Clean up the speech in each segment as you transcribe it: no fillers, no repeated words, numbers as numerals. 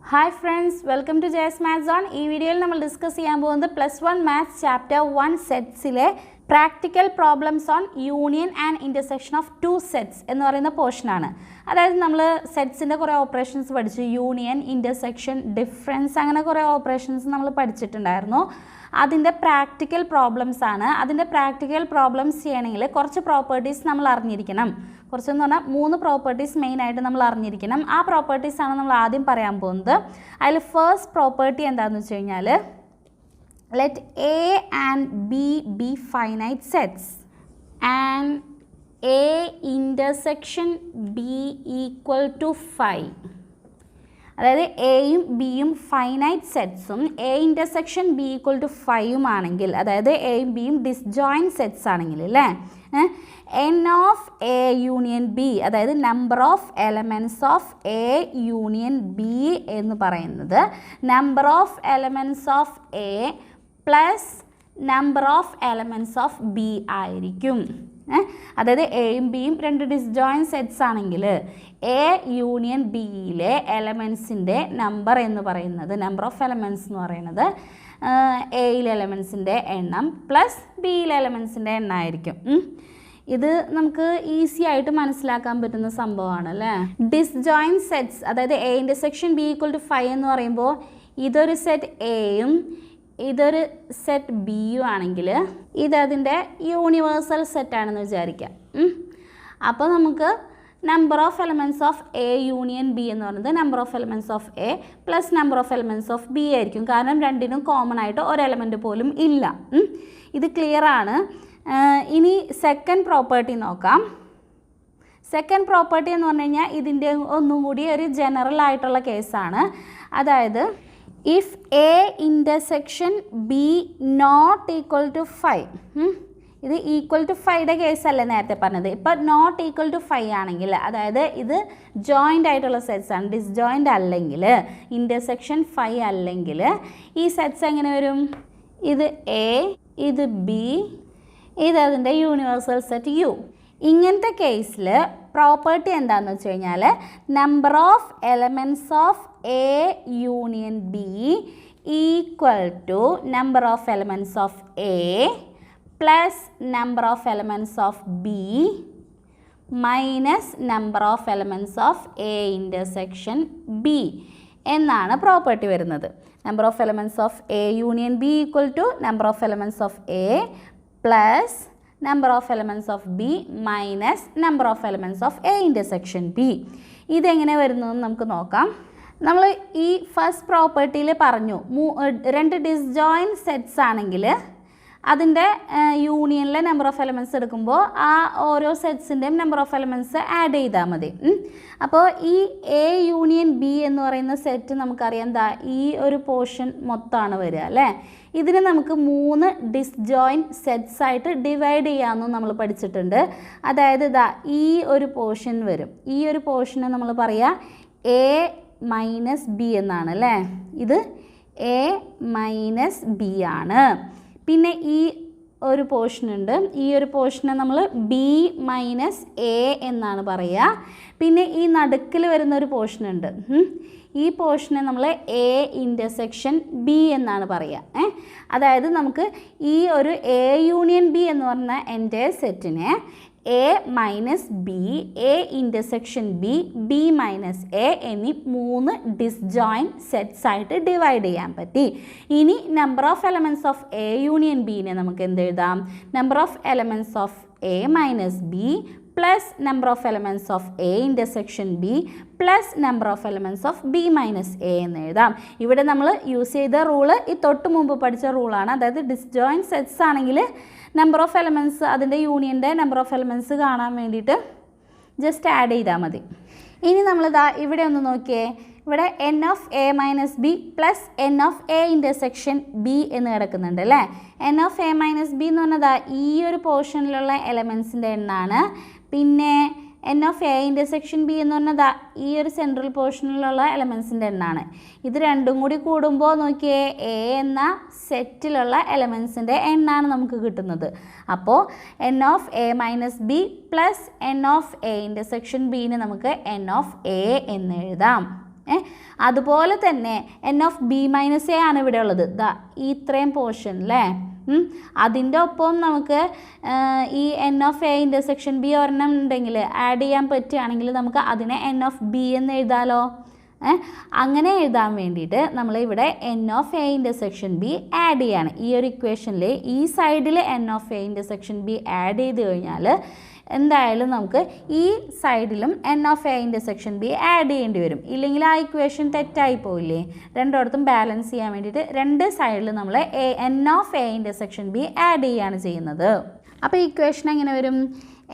Hi friends, welcome to JS Math Zone. ഈ വീഡിയോയിൽ നമ്മൾ ഡിസ്കസ് ചെയ്യാൻ പോകുന്നത് +1 മാത്സ് ചാപ്റ്റർ 1 സെറ്റ്സിലെ practical problems on union and intersection of two sets എന്ന് പറയുന്ന പോർഷനാണ്. അതായത് നമ്മൾ സെറ്റ്സിൻ്റെ കുറേ ഓപ്പറേഷൻസ് പഠിച്ചു. യൂണിയൻ, ഇൻ്റർസെക്ഷൻ, ഡിഫറൻസ്, അങ്ങനെ കുറേ ഓപ്പറേഷൻസ് നമ്മൾ പഠിച്ചിട്ടുണ്ടായിരുന്നു. അതിൻ്റെ പ്രാക്ടിക്കൽ പ്രോബ്ലംസ് ആണ്. അതിൻ്റെ പ്രാക്ടിക്കൽ പ്രോബ്ലംസ് ചെയ്യണമെങ്കിൽ കുറച്ച് പ്രോപ്പർട്ടീസ് നമ്മൾ അറിഞ്ഞിരിക്കണം. കുറച്ചെന്ന് പറഞ്ഞാൽ 3 പ്രോപ്പർട്ടീസ് മെയിനായിട്ട് നമ്മൾ അറിഞ്ഞിരിക്കണം. ആ പ്രോപ്പർട്ടീസാണ് നമ്മൾ ആദ്യം പറയാൻ പോകുന്നത്. അതിൽ ഫസ്റ്റ് പ്രോപ്പർട്ടി എന്താണെന്ന് വെച്ച് കഴിഞ്ഞാൽ, let A and B be finite sets and A intersection B equal to 5. അതായത് എയും ബിയും ഫൈനൈറ്റ് സെറ്റ്സും A intersection B equal to 5 ആണെങ്കിൽ, അതായത് എയും ബിയും ഡിസ്ജോയിൻറ്റ് സെറ്റ്സ് ആണെങ്കിൽ അല്ലേ, N of A union B, അതായത് number of elements of A union B എന്ന് പറയുന്നത് number of elements of A plus number of elements of B ആയിരിക്കും. അതായത് എയും ബിയും 2 ഡിസ്ജോയിൻറ്റ് സെറ്റ്സ് ആണെങ്കിൽ എ യൂണിയൻ ബിയിലെ എലമെൻസിൻ്റെ നമ്പർ എന്ന് പറയുന്നത്, നമ്പർ ഓഫ് എലമെൻറ്റ്സ് എന്ന് പറയുന്നത് എയിലെ എലമെൻസിൻ്റെ എണ്ണം പ്ലസ് ബിയിലെ എലമെൻസിൻ്റെ എണ്ണം ആയിരിക്കും. ഇത് നമുക്ക് ഈസി ആയിട്ട് മനസ്സിലാക്കാൻ പറ്റുന്ന സംഭവമാണ് അല്ലേ. ഡിസ്ജോയിൻറ്റ് സെറ്റ്സ്, അതായത് A intersection B equal to 5 എന്ന് പറയുമ്പോൾ ഇതൊരു സെറ്റ് എയും ഇതൊരു സെറ്റ് ബിയും ആണെങ്കിൽ ഇതതിൻ്റെ യൂണിവേഴ്സൽ സെറ്റാണെന്ന് വിചാരിക്കാം. അപ്പോൾ നമുക്ക് number of elements of A union B എന്ന് പറയുന്നത് number of elements of A plus number of elements of B ആയിരിക്കും. കാരണം രണ്ടിനും കോമൺ ആയിട്ട് ഒരു എലമെൻറ്റ് പോലും ഇല്ല. ഇത് ക്ലിയർ ആണ്. ഇനി സെക്കൻഡ് പ്രോപ്പർട്ടി നോക്കാം. സെക്കൻഡ് പ്രോപ്പർട്ടി എന്ന് പറഞ്ഞു കഴിഞ്ഞാൽ ഇതിൻ്റെ ഒന്നും കൂടി ഒരു ജനറൽ ആയിട്ടുള്ള കേസാണ്. അതായത് if A intersection B not equal to 5, ഇത് ഈക്വൽ ടു 5യുടെ കേസല്ലേ നേരത്തെ പറഞ്ഞത്. ഇപ്പോൾ നോട്ട് ഈക്വൽ ടു 5 ആണെങ്കിൽ, അതായത് ഇത് ജോയിൻ്റ് ആയിട്ടുള്ള സെറ്റ്സ് ആണ്, ഡിസ്ജോയിൻ്റ് അല്ലെങ്കിൽ, ഇൻ്റർസെക്ഷൻ 5 അല്ലെങ്കിൽ ഈ സെറ്റ്സ് എങ്ങനെ വരും? ഇത് എ, ഇത് ബി, ഇത് അതിൻ്റെ യൂണിവേഴ്സൽ സെറ്റ് യു. ഇങ്ങനത്തെ കേസിൽ പ്രോപ്പർട്ടി എന്താണെന്ന് വെച്ച് കഴിഞ്ഞാൽ, number of elements of A union B equal to number of elements of A plus number of elements of B minus number of elements of A intersection B എന്നാണ് property വരുന്നത്. Number of elements of A union B equal to number of elements of A plus number of elements of B minus number of elements of A intersection B. ഇതെങ്ങനെ വരുന്നു എന്ന് നമുക്ക് നോക്കാം. നമ്മൾ ഈ first പ്രോപ്പർട്ടിയിൽ പറഞ്ഞു 2 ഡിസ്ജോയിൻറ്റ് സെറ്റ്സ് ആണെങ്കിൽ അതിൻ്റെ യൂണിയനിലെ നമ്പർ ഓഫ് എലമെൻറ്റ്സ് എടുക്കുമ്പോൾ ആ ഓരോ സെറ്റ്സിൻ്റെയും നമ്പർ ഓഫ് എലമെൻറ്റ്സ് ആഡ് ചെയ്താൽ മതി. അപ്പോൾ ഈ എ യൂണിയൻ ബി എന്ന് പറയുന്ന സെറ്റ് നമുക്കറിയാം, എന്താ ഈ ഒരു പോർഷൻ മൊത്തമാണ് വരിക അല്ലേ. ഇതിനെ നമുക്ക് 3 ഡിസ്ജോയിൻറ്റ് സെറ്റ്സ് ആയിട്ട് ഡിവൈഡ് ചെയ്യാമെന്നും നമ്മൾ പഠിച്ചിട്ടുണ്ട്. അതായത് ഇതാ ഈ ഒരു പോർഷൻ വരും. ഈ ഒരു പോർഷനെ നമ്മൾ പറയുക എ മൈനസ് ബി എന്നാണ് അല്ലേ. ഇത് എ മൈനസ് ബി ആണ്. പിന്നെ ഈ ഒരു പോർഷൻ ഉണ്ട്. ഈ ഒരു പോർഷനെ നമ്മൾ ബി മൈനസ് എ എന്നാണ് പറയുക. പിന്നെ ഈ നടുക്കിൽ വരുന്ന ഒരു പോർഷൻ ഉണ്ട്. ഈ പോർഷനെ നമ്മൾ എ ഇൻ്റർസെക്ഷൻ ബി എന്നാണ് പറയുക. അതായത് നമുക്ക് ഈ ഒരു എ യൂണിയൻ ബി എന്ന് പറഞ്ഞ എൻ്റെ സെറ്റിനെ A minus B, A intersection B, B minus A എന്നീ 3 ഡിസ്ജോയിൻറ്റ് സെറ്റ്സ് ആയിട്ട് ഡിവൈഡ് ചെയ്യാൻ പറ്റി. ഇനി number of elements of A union ബിനെ നമുക്ക് എന്ത് എഴുതാം? Number of elements of A minus B plus number of elements of A intersection B plus number of elements of B minus A എന്ന് എഴുതാം. ഇവിടെ നമ്മൾ യൂസ് ചെയ്ത റൂള് ഈ തൊട്ട് മുമ്പ് പഠിച്ച റൂളാണ്. അതായത് ഡിസ്ജോയിൻറ്റ് സെറ്റ്സ് ആണെങ്കിൽ നമ്പർ ഓഫ് എലമെൻറ്റ്സ്, അതിൻ്റെ യൂണിയൻ്റെ നമ്പർ ഓഫ് എലമെൻറ്റ്സ് കാണാൻ വേണ്ടിയിട്ട് ജസ്റ്റ് ആഡ് ചെയ്താൽ മതി. ഇനി നമ്മളിതാ ഇവിടെ ഒന്ന് നോക്കിയേ. ഇവിടെ N of A minus B plus N of A intersection B എന്ന് കിടക്കുന്നുണ്ട് അല്ലേ. N of A minus B എന്ന് പറഞ്ഞാൽ ഈ ഒരു പോർഷനിലുള്ള എലമെൻസിൻ്റെ എണ്ണമാണ്. പിന്നെ N of A intersection B എന്ന് പറഞ്ഞാൽ ഈ ഒരു സെൻട്രൽ പോർഷനിലുള്ള എലമെൻസിൻ്റെ എണ്ണമാണ്. ഇത് രണ്ടും കൂടി കൂടുമ്പോൾ നോക്കിയേ എ എന്ന സെറ്റിലുള്ള എലമെൻസിൻ്റെ എണ്ണമാണ് നമുക്ക് കിട്ടുന്നത്. അപ്പോൾ N of A minus B plus N of A intersection bin നമുക്ക് എൻ ഓഫ് എ എന്ന് എഴുതാം. അതുപോലെ തന്നെ N of B minus A ആണ് ഇവിടെ ഉള്ളത്, ഇത്രയും പോർഷൻ അല്ലേ. അതിൻ്റെ ഒപ്പം നമുക്ക് ഈ n of A intersection B ഒരെണ്ണം ഉണ്ടെങ്കിൽ ആഡ് ചെയ്യാൻ പറ്റുകയാണെങ്കിൽ നമുക്ക് അതിനെ എൻ ഓഫ് ബി എന്ന് എഴുതാമല്ലോ. അങ്ങനെ എഴുതാൻ വേണ്ടിയിട്ട് നമ്മളിവിടെ N of A intersection B add ചെയ്യാണ്. ഈ ഒരു ഇക്വേഷനിൽ ഈ സൈഡിൽ N of A intersection B add ചെയ്ത് കഴിഞ്ഞാൽ എന്തായാലും നമുക്ക് ഈ സൈഡിലും N of A intersection B add ചെയ്യേണ്ടി വരും. ഇല്ലെങ്കിൽ ആ ഇക്വേഷൻ തെറ്റായി പോയില്ലേ. രണ്ടിടത്തും ബാലൻസ് ചെയ്യാൻ വേണ്ടിയിട്ട് രണ്ട് സൈഡിൽ നമ്മൾ N of A intersection B add ചെയ്യുകയാണ് ചെയ്യുന്നത്. അപ്പോൾ ഇക്വേഷൻ എങ്ങനെ വരും?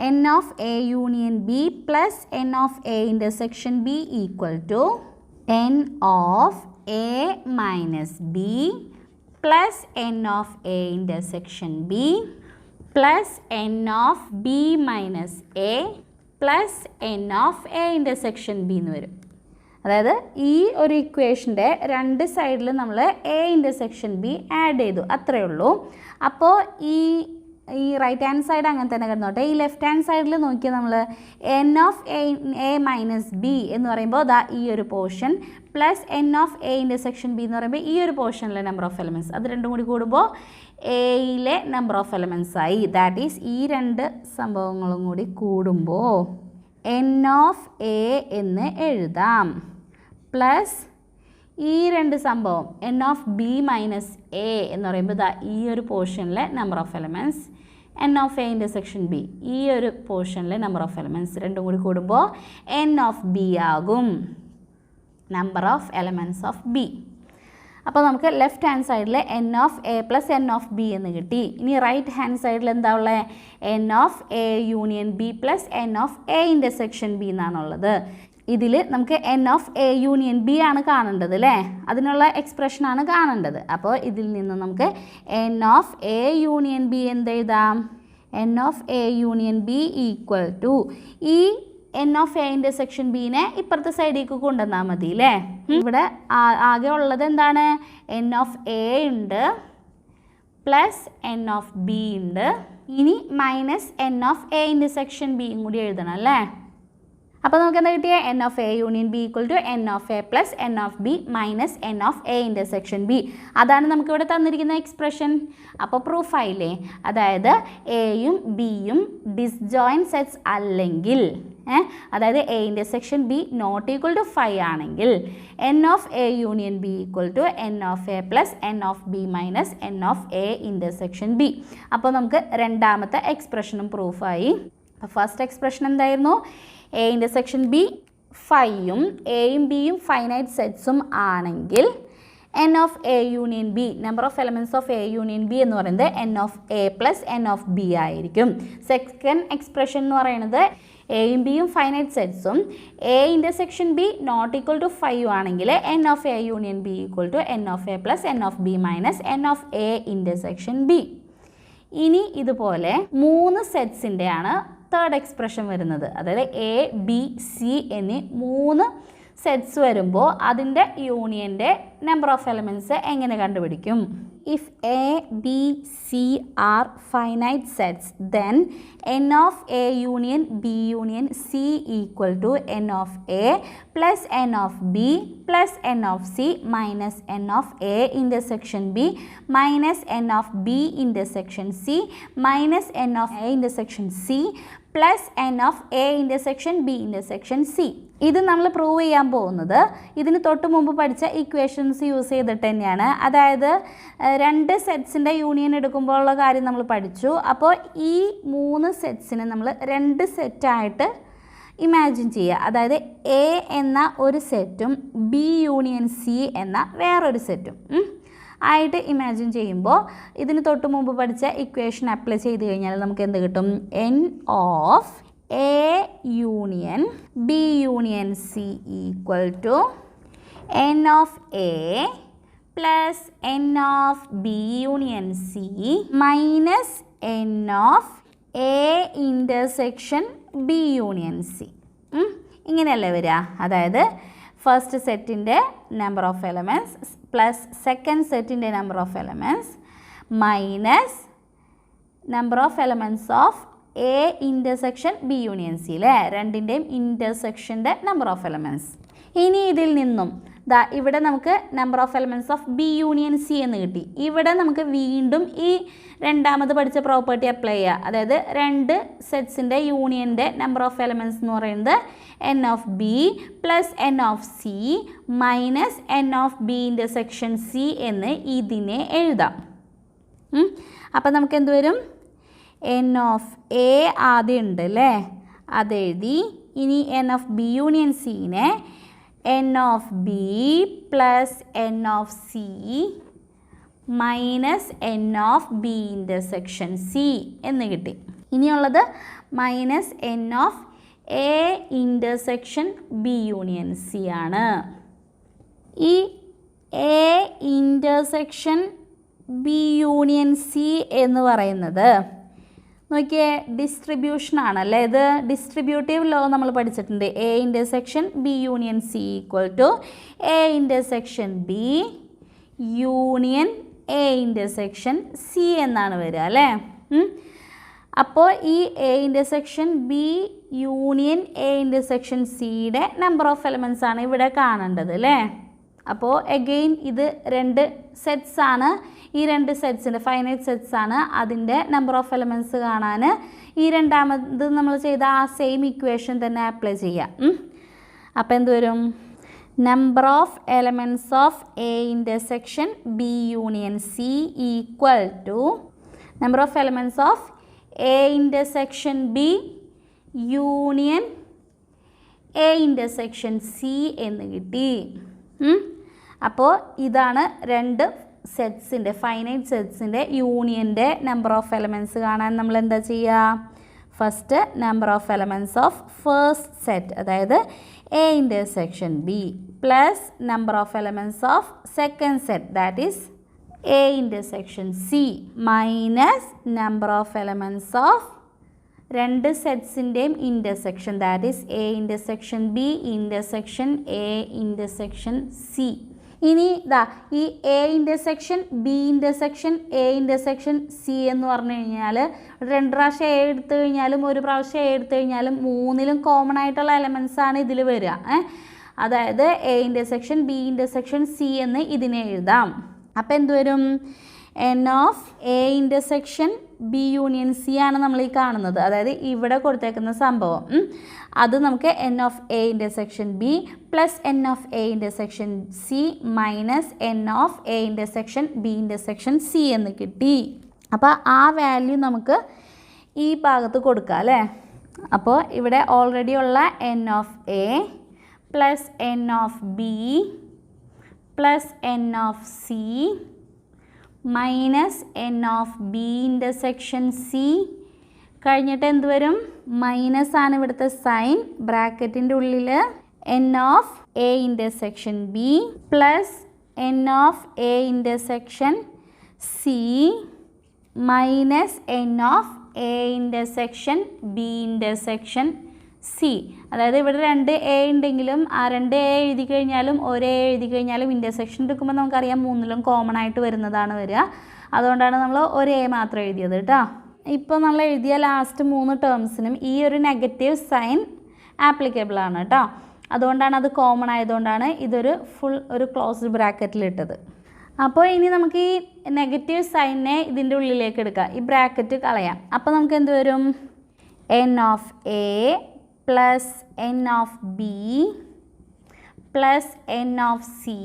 N of A union B plus N of A intersection B equal to N of A minus B plus N of A intersection B plus N of B minus A plus N of A intersection B എന്ന് വരും. അതായത് ഈ ഒരു ഇക്വേഷൻ്റെ രണ്ട് സൈഡിൽ നമ്മൾ A intersection B add ചെയ്തു, അത്രയേ ഉള്ളൂ. അപ്പോൾ ഈ റൈറ്റ് ഹാൻഡ് സൈഡ് അങ്ങനെ തന്നെ കിടന്നോട്ടെ. ഈ ലെഫ്റ്റ് ഹാൻഡ് സൈഡിൽ നോക്കിയാൽ നമ്മൾ N of A minus B എന്ന് പറയുമ്പോൾ ഈ ഒരു portion plus N of A intersection B എന്ന് പറയുമ്പോൾ ഈ ഒരു പോർഷനിലെ നമ്പർ ഓഫ് എലമെൻറ്റ്സ്, അത് രണ്ടും കൂടി കൂടുമ്പോൾ എയിലെ നമ്പർ ഓഫ് എലമെൻറ്റ്സ് ആയി. ദാറ്റ് ഈസ് ഈ രണ്ട് സംഭവങ്ങളും കൂടി കൂടുമ്പോൾ എൻ ഓഫ് എ എന്ന് എഴുതാം പ്ലസ് ഈ രണ്ട് സംഭവം N of B minus A എന്ന് പറയുമ്പോൾ ഈ ഒരു പോർഷനിലെ number of elements N of A intersection B ഈ ഒരു പോർഷനിലെ നമ്പർ ഓഫ് എലമെൻറ്റ്സ് രണ്ടും കൂടി കൂടുമ്പോൾ എൻ ഓഫ് ബി ആകും, number of elements of B. അപ്പോൾ നമുക്ക് ലെഫ്റ്റ് ഹാൻഡ് സൈഡിൽ N of A plus N of B എന്ന് കിട്ടി. ഇനി റൈറ്റ് ഹാൻഡ് സൈഡിൽ എന്താ ഉള്ളത്? N of A union B plus N of A intersection B എന്നാണുള്ളത്. ഇതിൽ നമുക്ക് n of A union B ആണ് കാണേണ്ടത് അല്ലേ, അതിനുള്ള എക്സ്പ്രഷനാണ് കാണേണ്ടത്. അപ്പോൾ ഇതിൽ നിന്ന് നമുക്ക് n of A union B എന്തെഴുതാം? N of A union B equal to ഈ എൻ ഓഫ് എ ഇൻ്റർസെക്ഷൻ ബീനെ ഇപ്പുറത്തെ സൈഡിലേക്ക് കൊണ്ടുവന്നാൽ മതി അല്ലേ. ഇവിടെ ആകെ ഉള്ളത് എന്താണ്? എൻ ഓഫ് എ ഉണ്ട് പ്ലസ് എൻ ഓഫ് ബി ഉണ്ട്, ഇനി minus N of A intersection ബിയും കൂടി എഴുതണം അല്ലേ. അപ്പോൾ നമുക്ക് എന്താ കിട്ടിയത്? N of A union B equal to N of A plus N of B minus N of A intersection B. അതാണ് നമുക്കിവിടെ തന്നിരിക്കുന്ന എക്സ്പ്രഷൻ. അപ്പോൾ പ്രൂഫായില്ലേ? അതായത് എയും ബിയും ഡിസ്ജോയിൻറ്റ് സെറ്റ്സ് അല്ലെങ്കിൽ, അതായത് A intersection B not equal to 5 ആണെങ്കിൽ N of A union B equal to N of A plus N of B minus N of A intersection B. അപ്പോൾ നമുക്ക് രണ്ടാമത്തെ എക്സ്പ്രഷനും പ്രൂഫായി. അപ്പോൾ ഫസ്റ്റ് എക്സ്പ്രഷൻ എന്തായിരുന്നു? എ ഇൻ്റർസെക്ഷൻ ബി 5ഉം എയും ബിയും ഫൈനൈറ്റ് സെറ്റ്സും ആണെങ്കിൽ N of A union B, number of elements of A union B എന്ന് പറയുന്നത് N of A plus N of B ആയിരിക്കും. സെക്കൻഡ് എക്സ്പ്രഷൻ എന്ന് പറയുന്നത് എയും ബിയും ഫൈനൈറ്റ് സെറ്റ്സും A intersection B not equal to 5 ആണെങ്കിൽ N of A union B equal to N of A plus N of B minus N of A intersection B. ഇനി ഇതുപോലെ 3 സെറ്റ്സിൻ്റെയാണ് third expression വരുന്നത്. അതായത് എ ബി സി എന്നീ 3 sets വരുമ്പോൾ അതിൻ്റെ യൂണിയൻ്റെ number of elements എങ്ങനെ കണ്ടുപിടിക്കും? If A B C are finite sets then N of A union B union C equal to N of A plus N of B plus N of C minus N of A intersection B minus N of B intersection C minus N of A intersection C plus N of A intersection B intersection C. ഇത് നമ്മൾ prove ചെയ്യാൻ പോകുന്നത് ഇതിന് തൊട്ട് മുമ്പ് പഠിച്ച equations use ചെയ്തിട്ട് തന്നെയാണ്. അതായത് 2 സെറ്റ്സിൻ്റെ യൂണിയൻ എടുക്കുമ്പോഴുള്ള കാര്യം നമ്മൾ പഠിച്ചു. അപ്പോൾ ഈ 3 സെറ്റ്സിനെ നമ്മൾ 2 സെറ്റായിട്ട് ഇമാജിൻ ചെയ്യുക. അതായത് എ എന്ന ഒരു സെറ്റും ബി യൂണിയൻ സി എന്ന വേറൊരു സെറ്റും ആയിട്ട് ഇമാജിൻ ചെയ്യുമ്പോൾ ഇതിന് തൊട്ട് മുമ്പ് പഠിച്ച ഇക്വേഷൻ അപ്ലൈ ചെയ്ത് കഴിഞ്ഞാൽ നമുക്ക് എന്ത് കിട്ടും? N of A union B union C equal to N of A plus N of B union C minus N of A intersection B union C. ഇങ്ങനെയല്ലേ വരിക? അതായത് ഫസ്റ്റ് സെറ്റിൻ്റെ number of elements plus second സെറ്റിൻ്റെ number of elements minus number of elements of A intersection B union C അല്ലേ, രണ്ടിൻ്റെയും ഇൻ്റർസെക്ഷൻ്റെ number of elements. ഇനി ഇതിൽ നിന്നും ഇവിടെ നമുക്ക് number of elements of B union C എന്ന് കിട്ടി. ഇവിടെ നമുക്ക് വീണ്ടും ഈ രണ്ടാമത് പഠിച്ച പ്രോപ്പർട്ടി അപ്ലൈ ചെയ്യുക. അതായത് രണ്ട് സെറ്റ്സിൻ്റെ യൂണിയൻ്റെ നമ്പർ ഓഫ് എലമെൻറ്റ്സ് എന്ന് പറയുന്നത് N of B plus N of C minus N of B intersection C എന്ന് ഇതിനെ എഴുതാം. അപ്പം നമുക്ക് എന്ത് വരും? എൻ ഓഫ് എ ആദ്യം ഉണ്ട് അല്ലേ, അതെഴുതി. ഇനി എൻ ഓഫ് ബി യൂണിയൻ സിനെ n of B plus N of C minus N of B intersection C എന്ന് കിട്ടി. ഇനിയുള്ളത് minus N of A intersection B union C ആണ്. ഈ A intersection B union C എന്ന് പറയുന്നത് നോക്കിയേ ഡിസ്ട്രിബ്യൂഷനാണല്ലേ. ഇത് ഡിസ്ട്രിബ്യൂട്ടീവ് ലോ നമ്മൾ പഠിച്ചിട്ടുണ്ട്. A intersection B union C equal to A intersection B union A intersection C എന്നാണ് വരിക അല്ലേ. അപ്പോൾ ഈ A intersection B union A intersection സിയുടെ നമ്പർ ഓഫ് എലമെൻറ്റ്സ് ആണ് ഇവിടെ കാണേണ്ടത് അല്ലേ. അപ്പോൾ എഗെയിൻ ഇത് രണ്ട് സെറ്റ്സ് ആണ്. ഈ രണ്ട് സെറ്റ്സിൻ്റെ ഫൈനൈറ്റ് സെറ്റ്സ് ആണ്. അതിൻ്റെ നമ്പർ ഓഫ് എലമെൻറ്റ്സ് കാണാൻ ഈ രണ്ടാമത് നമ്മൾ ചെയ്ത ആ സെയിം ഇക്വേഷൻ തന്നെ അപ്ലൈ ചെയ്യാം. അപ്പോൾ എന്ത് വരും? Number of elements of A intersection B union C equal to number of elements of A intersection B union A intersection C എന്ന് കിട്ടി. അപ്പോൾ ഇതാണ് രണ്ട് സെറ്റ്സിൻ്റെ ഫൈനൈറ്റ് സെറ്റ്സിൻ്റെ യൂണിയൻ്റെ നമ്പർ ഓഫ് എലമെൻറ്റ്സ് കാണാൻ നമ്മൾ എന്താ ചെയ്യുക? First number of elements of first set അതായത് A intersection B plus number of elements of second set that is A intersection C minus number of elements of രണ്ട് സെറ്റ്സിൻ്റെയും intersection that is A intersection B intersection A intersection C. ഇനി ഈ A intersection B intersection A intersection C എന്ന് പറഞ്ഞു കഴിഞ്ഞാൽ രണ്ട് പ്രാവശ്യം A എടുത്തു കഴിഞ്ഞാലും ഒരു പ്രാവശ്യം എ എടുത്തു കഴിഞ്ഞാലും മൂന്നിലും കോമൺ ആയിട്ടുള്ള എലമെൻറ്റ്സ് ആണ് ഇതിൽ വരിക. അതായത് A intersection B intersection C എന്ന് ഇതിനെ എഴുതാം. അപ്പോൾ എന്ത് വരും? N of A intersection B union C ആണ് നമ്മൾ ഈ കാണുന്നത്. അതായത് ഇവിടെ കൊടുത്തേക്കുന്ന സംഭവം അത് നമുക്ക് n of A intersection B plus N of A intersection C minus N of A intersection B intersection C എന്ന് കിട്ടി. അപ്പോൾ ആ വാല്യൂ നമുക്ക് ഈ ഭാഗത്ത് കൊടുക്കാം അല്ലേ. അപ്പോൾ ഇവിടെ ഓൾറെഡി ഉള്ള N of A plus N of B plus N of C minus N of B intersection C കഴിഞ്ഞിട്ട് എന്ത് വരും? മൈനസ് ആണ് ഇവിടുത്തെ സൈൻ. ബ്രാക്കറ്റിൻ്റെ ഉള്ളിൽ N of A intersection B plus N of A intersection C minus N of A intersection B intersection C. അതായത് ഇവിടെ രണ്ട് A ഉണ്ടെങ്കിലും ആ രണ്ട് എ എഴുതി കഴിഞ്ഞാലും ഒരേ എഴുതി കഴിഞ്ഞാലും ഇൻ്റർസെക്ഷൻ എടുക്കുമ്പോൾ നമുക്കറിയാം മൂന്നിലും കോമൺ ആയിട്ട് വരുന്നതാണ് വരിക. അതുകൊണ്ടാണ് നമ്മൾ ഒരു എ മാത്രം എഴുതിയത് കേട്ടോ. ഇപ്പോൾ നമ്മൾ എഴുതിയ ലാസ്റ്റ് മൂന്ന് ടേംസിനും ഈ ഒരു നെഗറ്റീവ് സൈൻ ആപ്ലിക്കബിൾ ആണ് കേട്ടോ. അതുകൊണ്ടാണ് അത് കോമൺ ആയതുകൊണ്ടാണ് ഇതൊരു ഫുൾ ഒരു ക്ലോസ്ഡ് ബ്രാക്കറ്റിലിട്ടത്. അപ്പോൾ ഇനി നമുക്ക് ഈ നെഗറ്റീവ് സൈനിനെ ഇതിൻ്റെ ഉള്ളിലേക്ക് എടുക്കാം. ഈ ബ്രാക്കറ്റ് കളയാം. അപ്പോൾ നമുക്ക് എന്ത് വരും? N of A plus N of B plus N of C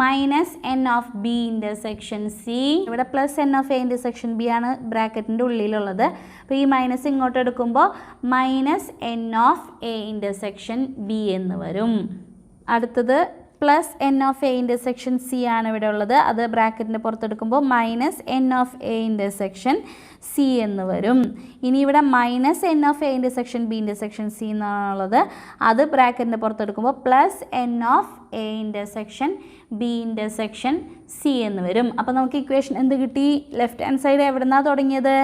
minus N of B intersection C. ഇവിടെ plus N of A intersection B ആണ് ബ്രാക്കറ്റിൻ്റെ ഉള്ളിലുള്ളത്. അപ്പോൾ ഈ മൈനസ് ഇങ്ങോട്ട് എടുക്കുമ്പോൾ minus N of A intersection B എന്ന് വരും. അടുത്തത് plus N of A intersection C ആണ് ഇവിടെ ഉള്ളത്. അത് ബ്രാക്കറ്റിൻ്റെ പുറത്തെടുക്കുമ്പോൾ minus N of A intersection C എന്ന് വരും. ഇനി ഇവിടെ minus N of A intersection B intersection C എന്നാണുള്ളത്. അത് ബ്രാക്കറ്റിൻ്റെ പുറത്തെടുക്കുമ്പോൾ plus N of A intersection B intersection C എന്ന് വരും. അപ്പോൾ നമുക്ക് ഇക്വേഷൻ എന്ത് കിട്ടി? ലെഫ്റ്റ് ഹാൻഡ് സൈഡ് എവിടെ നിന്നാണ് തുടങ്ങിയത്?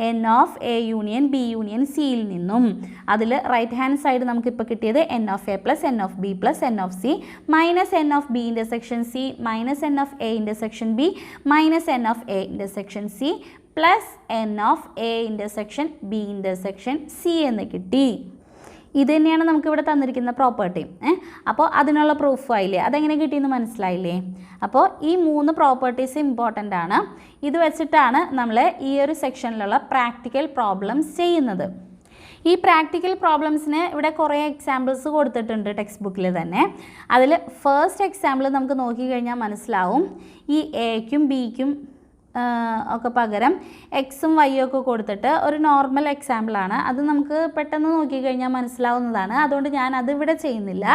N of A union B union സിയിൽ നിന്നും. അതിൽ റൈറ്റ് ഹാൻഡ് സൈഡ് നമുക്കിപ്പോൾ കിട്ടിയത് n of A plus N of B plus N of C minus N of B intersection C minus N of A intersection B minus N of A intersection C plus N of A intersection B intersection C എന്ന് കിട്ടി. ഇത് തന്നെയാണ് നമുക്കിവിടെ തന്നിരിക്കുന്ന property. അപ്പോൾ അതിനുള്ള proof ആയില്ലേ, അതെങ്ങനെ കിട്ടിയെന്ന് മനസ്സിലായില്ലേ? അപ്പോൾ ഈ 3 പ്രോപ്പർട്ടീസ് ഇമ്പോർട്ടൻ്റ് ആണ്. ഇത് വെച്ചിട്ടാണ് നമ്മൾ ഈ ഒരു സെക്ഷനിലുള്ള പ്രാക്ടിക്കൽ പ്രോബ്ലംസ് ചെയ്യുന്നത്. ഈ പ്രാക്ടിക്കൽ പ്രോബ്ലംസിന് ഇവിടെ കുറേ എക്സാമ്പിൾസ് കൊടുത്തിട്ടുണ്ട് ടെക്സ്റ്റ് ബുക്കിൽ തന്നെ. അതിൽ ഫസ്റ്റ് എക്സാമ്പിൾ നമുക്ക് നോക്കിക്കഴിഞ്ഞാൽ മനസ്സിലാവും. ഈ എക്കും ബിക്കും ഒക്കെ പകരം എക്സും വൈയും ഒക്കെ കൊടുത്തിട്ട് ഒരു നോർമൽ എക്സാമ്പിളാണ്. അത് നമുക്ക് പെട്ടെന്ന് നോക്കിക്കഴിഞ്ഞാൽ മനസ്സിലാവുന്നതാണ്. അതുകൊണ്ട് ഞാൻ അതിവിടെ ചെയ്യുന്നില്ല.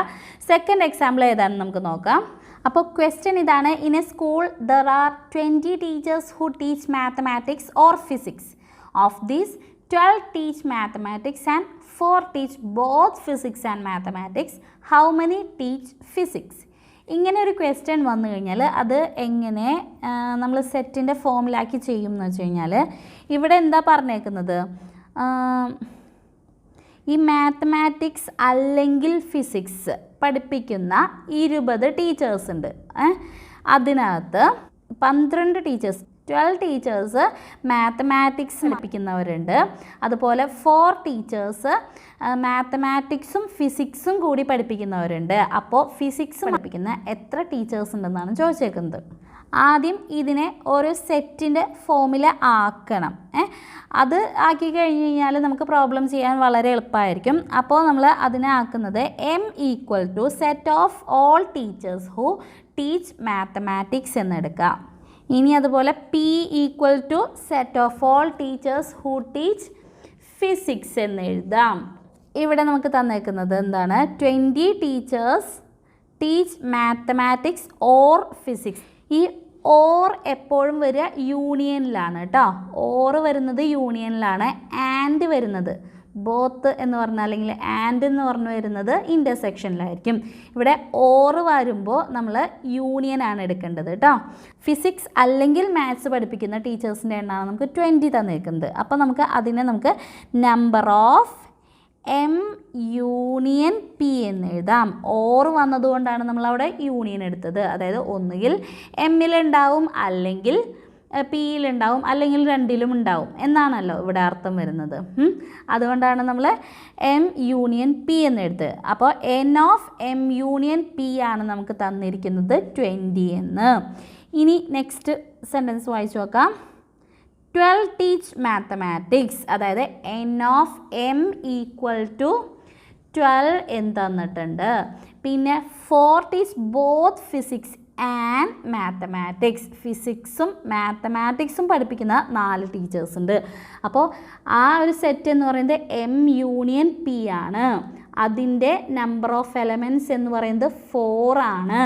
സെക്കൻഡ് എക്സാമ്പിൾ ഏതാണെന്ന് നമുക്ക് നോക്കാം. അപ്പോൾ ക്വസ്റ്റ്യൻ ഇതാണ്: in A school there are 20 teachers who teach mathematics or physics. Of these 12 teach mathematics and 4 teach both physics and mathematics. How many teach physics? ഇങ്ങനെ ഒരു ക്വസ്റ്റ്യൻ വന്നു കഴിഞ്ഞാൽ അത് എങ്ങനെ നമ്മൾ സെറ്റിൻ്റെ ഫോമിലാക്കി ചെയ്യും എന്ന് വെച്ച് കഴിഞ്ഞാൽ, ഇവിടെ എന്താ പറഞ്ഞേക്കുന്നത്, ഈ മാത്തമാറ്റിക്സ് അല്ലെങ്കിൽ ഫിസിക്സ് പഠിപ്പിക്കുന്ന 20 ടീച്ചേഴ്സ് ഉണ്ട്. അതിനകത്ത് 12 ടീച്ചേഴ്സ് 12 ടീച്ചേഴ്സ് മാത്തമാറ്റിക്സ് പഠിപ്പിക്കുന്നവരുണ്ട്. അതുപോലെ 4 ടീച്ചേഴ്സ് മാത്തമാറ്റിക്സും ഫിസിക്സും കൂടി പഠിപ്പിക്കുന്നവരുണ്ട്. അപ്പോൾ ഫിസിക്സ് പഠിപ്പിക്കുന്ന എത്ര ടീച്ചേഴ്സ് ഉണ്ടെന്നാണ് ചോദിച്ചേക്കുന്നത്. ആദ്യം ഇതിനെ ഒരു സെറ്റിൻ്റെ ഫോമിൽ ആക്കണം. അത് ആക്കി കഴിഞ്ഞ് കഴിഞ്ഞാൽ നമുക്ക് പ്രോബ്ലം ചെയ്യാൻ വളരെ എളുപ്പമായിരിക്കും. അപ്പോൾ നമ്മൾ അതിനെ ആക്കുന്നത് M = set of all teachers who teach mathematics എന്നെടുക്കാം. ഇനി അതുപോലെ P = set of all teachers who teach physics എന്ന് എഴുതാം. ഇവിടെ നമുക്ക് തന്നേക്കുന്നത് എന്താണ്? 20 teachers teach mathematics or physics. ഈ ഓർ എപ്പോഴും വരിക യൂണിയനിലാണ് കേട്ടോ. ഓർ വരുന്നത് യൂണിയനിലാണ്. ആൻഡ് വരുന്നത് ബോത്ത് എന്ന് പറഞ്ഞാൽ, അല്ലെങ്കിൽ ആൻഡ് എന്ന് പറഞ്ഞു വരുന്നത് ഇൻ്റർസെക്ഷനിലായിരിക്കും. ഇവിടെ ഓർ വരുമ്പോൾ നമ്മൾ യൂണിയനാണ് എടുക്കേണ്ടത് കേട്ടോ. ഫിസിക്സ് അല്ലെങ്കിൽ മാത്സ് പഠിപ്പിക്കുന്ന ടീച്ചേഴ്സിൻ്റെ എണ്ണമാണ് നമുക്ക് 20 തന്നേക്കുന്നത്. അപ്പോൾ നമുക്ക് number of M union P എന്ന് എഴുതാം. ഓർ വന്നതുകൊണ്ടാണ് നമ്മളവിടെ യൂണിയൻ എടുത്തത്. അതായത് ഒന്നുകിൽ എമ്മിലുണ്ടാവും, അല്ലെങ്കിൽ പിയിലുണ്ടാവും, അല്ലെങ്കിൽ രണ്ടിലും ഉണ്ടാവും എന്നാണല്ലോ ഇവിടെ അർത്ഥം വരുന്നത്. അതുകൊണ്ടാണ് നമ്മൾ M യൂണിയൻ P എന്ന് എടുത്തത്. അപ്പോൾ N of M union P ആണ് നമുക്ക് തന്നിരിക്കുന്നത് 20 എന്ന്. ഇനി നെക്സ്റ്റ് സെൻറ്റൻസ് വായിച്ചു നോക്കാം. 12 ടീച്ച് മാത്തമാറ്റിക്സ്, അതായത് N ഓഫ് M = 12 എന്ന് തന്നിട്ടുണ്ട്. പിന്നെ 4 teach both physics and mathematics. ഫിസിക്സും മാത്തമാറ്റിക്സും പഠിപ്പിക്കുന്ന 4 ടീച്ചേഴ്സ് ഉണ്ട്. അപ്പോൾ ആ ഒരു സെറ്റ് എന്ന് പറയുന്നത് M യൂണിയൻ P ആണ്. അതിൻ്റെ നമ്പർ ഓഫ് എലമെൻറ്റ്സ് എന്ന് പറയുന്നത് 4 ആണ്.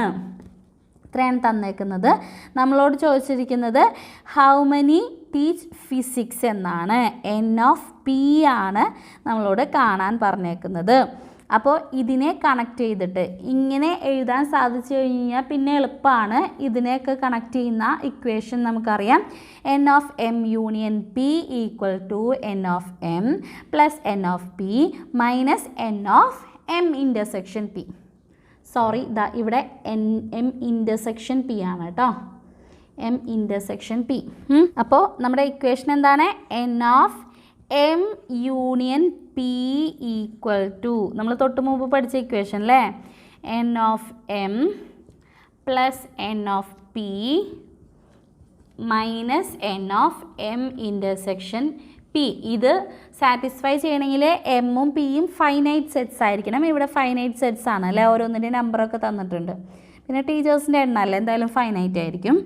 ഇത്രയാണ് തന്നേക്കുന്നത്. നമ്മളോട് ചോദിച്ചിരിക്കുന്നത് ഹൗ മെനി ടീച്ച് ഫിസിക്സ് എന്നാണ്. N ഓഫ് P ആണ് നമ്മളോട് കാണാൻ പറഞ്ഞേക്കുന്നത്. അപ്പോൾ ഇതിനെ കണക്ട് ചെയ്തിട്ട് ഇങ്ങനെ എഴുതാൻ സാധിച്ചു കഴിഞ്ഞാൽ പിന്നെ എളുപ്പമാണ്. ഇതിനെയൊക്കെ കണക്ട് ചെയ്യുന്ന ഇക്വേഷൻ നമുക്കറിയാം. N of M union P = N of M plus N of P minus N of M intersection P. Sorry, ഇവിടെ M ഇൻ്റർസെക്ഷൻ P ആണ് കേട്ടോ. M intersection P. അപ്പോൾ നമ്മുടെ ഇക്വേഷൻ എന്താണ്? N of M union P = നമ്മൾ തൊട്ട് മുമ്പ് പഠിച്ച ഇക്വേഷൻ അല്ലേ, N of M plus N of P minus N of M intersection P. ഇത് സാറ്റിസ്ഫൈ ചെയ്യണമെങ്കിൽ എമ്മും പിയും ഫൈനൈറ്റ് സെറ്റ്സ് ആയിരിക്കണം. ഇവിടെ ഫൈനൈറ്റ് സെറ്റ്സ് ആണ് അല്ലേ, ഓരോന്നിൻ്റെ നമ്പറൊക്കെ തന്നിട്ടുണ്ട്. പിന്നെ ടീച്ചേഴ്സിൻ്റെ എണ്ണം അല്ലേ, എന്തായാലും ഫൈനൈറ്റ് ആയിരിക്കും.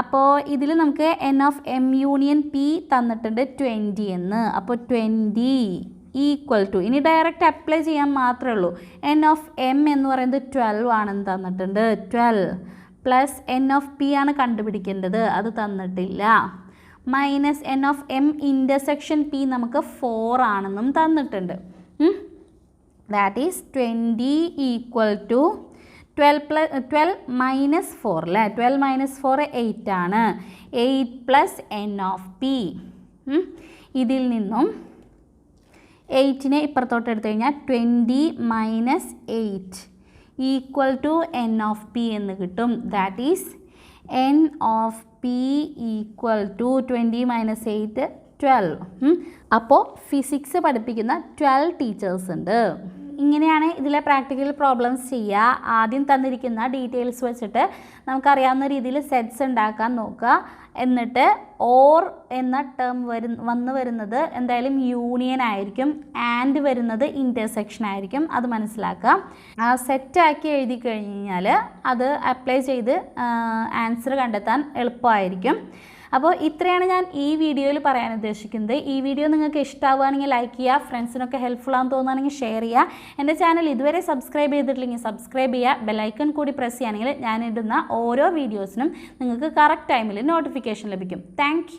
അപ്പോൾ ഇതിൽ നമുക്ക് N of M union P തന്നിട്ടുണ്ട് 20 എന്ന്. അപ്പോൾ 20 = ഇനി ഡയറക്റ്റ് അപ്ലൈ ചെയ്യാൻ മാത്രമേ ഉള്ളൂ. N ഓഫ് M എന്ന് പറയുന്നത് 12 ആണെന്ന് തന്നിട്ടുണ്ട്. 12 പ്ലസ് N ഓഫ് P ആണ് കണ്ടുപിടിക്കേണ്ടത്, അത് തന്നിട്ടില്ല. Minus N of M intersection P നമുക്ക് 4 ആണെന്നും തന്നിട്ടുണ്ട്. ദാറ്റ് ഈസ് 20 = 12 മൈനസ് 4 അല്ലേ. 12 മൈനസ് 4 8 ആണ്. 8 പ്ലസ് N ഓഫ് P. ഇതിൽ നിന്നും 8നെ ഇപ്പുറത്തോട്ട് എടുത്തു കഴിഞ്ഞാൽ 20 മൈനസ് 8 = N ഓഫ് P എന്ന് കിട്ടും. That is N of P = 20 minus 8 12. അപ്പോൾ ഫിസിക്സ് പഠിപ്പിക്കുന്ന 12 ടീച്ചേഴ്സ് ഉണ്ട്. ഇങ്ങനെയാണ് ഇതിലെ പ്രാക്ടിക്കൽ പ്രോബ്ലംസ് ചെയ്യുക. ആദ്യം തന്നിരിക്കുന്ന ഡീറ്റെയിൽസ് വെച്ചിട്ട് നമുക്കറിയാവുന്ന രീതിയിൽ സെറ്റ്സ് ഉണ്ടാക്കാൻ നോക്കുക. എന്നിട്ട് ഓർ എന്ന ടേം വന്നു വരുന്നത് എന്തായാലും യൂണിയൻ ആയിരിക്കും, ആൻഡ് വരുന്നത് ഇൻ്റർസെക്ഷൻ ആയിരിക്കും. അത് മനസ്സിലാക്കുക. സെറ്റാക്കി എഴുതി കഴിഞ്ഞാൽ അത് അപ്ലൈ ചെയ്ത് ആൻസർ കണ്ടെത്താൻ എളുപ്പമായിരിക്കും. അപ്പോൾ ഇത്രയാണ് ഞാൻ ഈ വീഡിയോയിൽ പറയാൻ ഉദ്ദേശിക്കുന്നത്. ഈ വീഡിയോ നിങ്ങൾക്ക് ഇഷ്ടമാവുകയാണെങ്കിൽ ലൈക്ക് ചെയ്യുക, ഫ്രണ്ട്സിനൊക്കെ ഹെൽപ്ഫുൾ ആണെന്ന് തോന്നുകയാണെങ്കിൽ ഷെയർ ചെയ്യുക. എൻ്റെ ചാനൽ ഇതുവരെ സബ്സ്ക്രൈബ് ചെയ്തിട്ടില്ലെങ്കിൽ സബ്സ്ക്രൈബ് ചെയ്യുക. ബെല്ലൈക്കൺ കൂടി പ്രസ് ചെയ്യുകയാണെങ്കിൽ ഞാനിടുന്ന ഓരോ വീഡിയോസിനും നിങ്ങൾക്ക് കറക്റ്റ് ടൈമിൽ നോട്ടിഫിക്കേഷൻ ലഭിക്കും. താങ്ക്